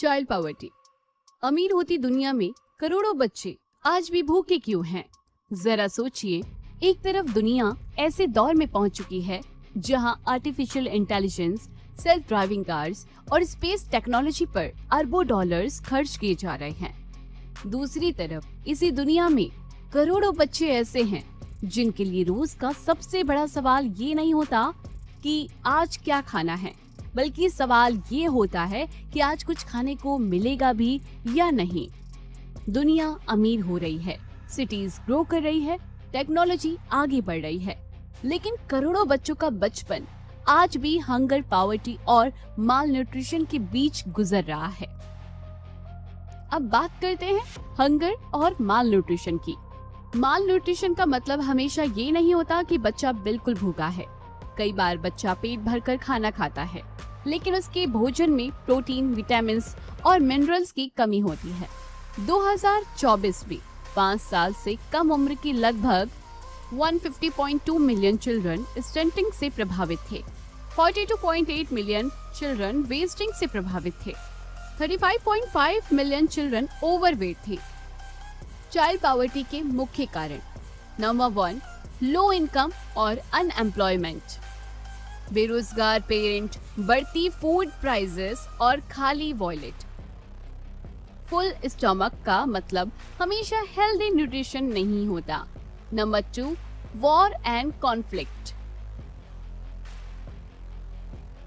Child poverty. अमीर होती दुनिया में करोड़ों बच्चे आज भी भूखे क्यों हैं? जरा सोचिए। एक तरफ दुनिया ऐसे दौर में पहुंच चुकी है जहां artificial intelligence, self driving cars और स्पेस टेक्नोलॉजी पर अरबों डॉलर्स खर्च किए जा रहे हैं। दूसरी तरफ इसी दुनिया में करोड़ों बच्चे ऐसे हैं जिनके लिए रोज का सबसे बड़ा सवाल ये नहीं होता कि आज क्या खाना है, बल्कि सवाल ये होता है कि आज कुछ खाने को मिलेगा भी या नहीं। दुनिया अमीर हो रही है, सिटीज ग्रो कर रही है, टेक्नोलॉजी आगे बढ़ रही है, लेकिन करोड़ों बच्चों का बचपन आज भी हंगर, पॉवर्टी और माल न्यूट्रिशन के बीच गुजर रहा है। अब बात करते हैं हंगर और माल न्यूट्रिशन की। माल न्यूट्रिशन का मतलब हमेशा ये नहीं होता कि बच्चा बिल्कुल भूखा है। कई बार बच्चा पेट भरकर खाना खाता है, लेकिन उसके भोजन में प्रोटीन, विटामिन्स और मिनरल्स की कमी होती है। 2024 में 5 साल से कम उम्र की लगभग 150.2 मिलियन चिल्ड्रन स्टंटिंग से प्रभावित थे। 42.8 मिलियन चिल्ड्रन वेस्टिंग से प्रभावित थे। 35.5 मिलियन चिल्ड्रन ओवरवेट थे। चाइल्ड पॉवर्टी के मुख्य कारण: नंबर 1, लो इनकम और अनएम्प्लॉयमेंट। बेरोजगार पेरेंट, बढ़ती फूड प्राइसेस और खाली वॉलेट। फुल स्टमक का मतलब हमेशा हेल्दी न्यूट्रिशन नहीं होता। Number 2, war and conflict.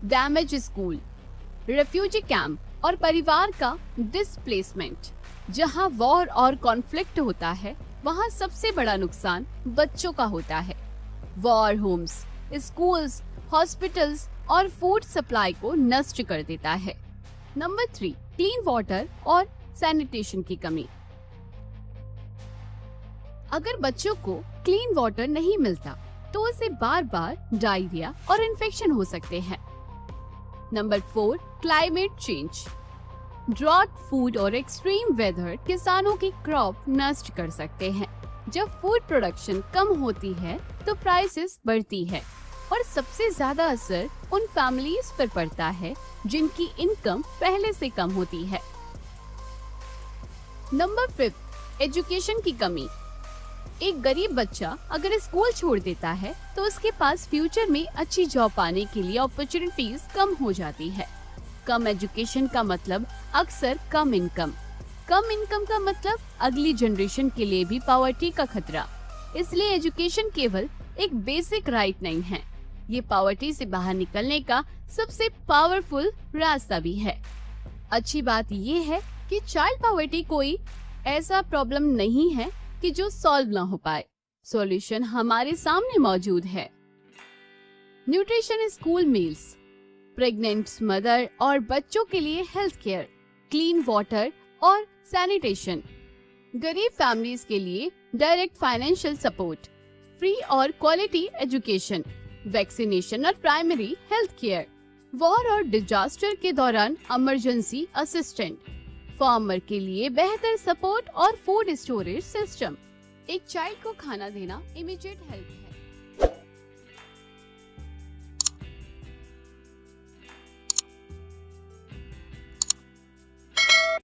Damage school, refugee camp और परिवार का डिस्प्लेसमेंट। जहां वॉर और कॉन्फ्लिक्ट होता है, वहां सबसे बड़ा नुकसान बच्चों का होता है। वॉर होम्स, स्कूल्स, हॉस्पिटल्स और फूड सप्लाई को नष्ट कर देता है। नंबर 3, क्लीन वाटर और सैनिटेशन की कमी। अगर बच्चों को क्लीन वाटर नहीं मिलता तो उसे बार बार डायरिया और इन्फेक्शन हो सकते हैं। Number 4, climate change. Drought, food और एक्सट्रीम वेदर किसानों की क्रॉप नष्ट कर सकते हैं। जब फूड प्रोडक्शन कम होती है तो प्राइसेस बढ़ती है और सबसे ज्यादा असर उन फैमिलीज पर पड़ता है जिनकी इनकम पहले से कम होती है। नंबर 5, एजुकेशन की कमी। एक गरीब बच्चा अगर स्कूल छोड़ देता है तो उसके पास फ्यूचर में अच्छी जॉब पाने के लिए अपॉर्चुनिटीज कम हो जाती है। कम एजुकेशन का मतलब अक्सर कम इनकम। कम इनकम का मतलब अगली जनरेशन के लिए भी पॉवर्टी का खतरा। इसलिए एजुकेशन केवल एक बेसिक राइट नहीं है, ये पॉवर्टी से बाहर निकलने का सबसे पावरफुल रास्ता भी है। अच्छी बात ये है कि चाइल्ड पॉवर्टी कोई ऐसा प्रॉब्लम नहीं है कि जो सॉल्व ना हो पाए। सॉल्यूशन हमारे सामने मौजूद है। Nutrition school meals, pregnant mother और बच्चों के लिए हेल्थ केयर, क्लीन वाटर और सैनिटेशन, गरीब फैमिलीज के लिए डायरेक्ट फाइनेंशियल सपोर्ट, फ्री और क्वालिटी एजुकेशन, वैक्सीनेशन और प्राइमरी हेल्थ केयर, वॉर और डिजास्टर के दौरान इमरजेंसी असिस्टेंट, फार्मर के लिए बेहतर सपोर्ट और फूड स्टोरेज सिस्टम। एक चाइल्ड को खाना देना इमीडिएट हेल्प है।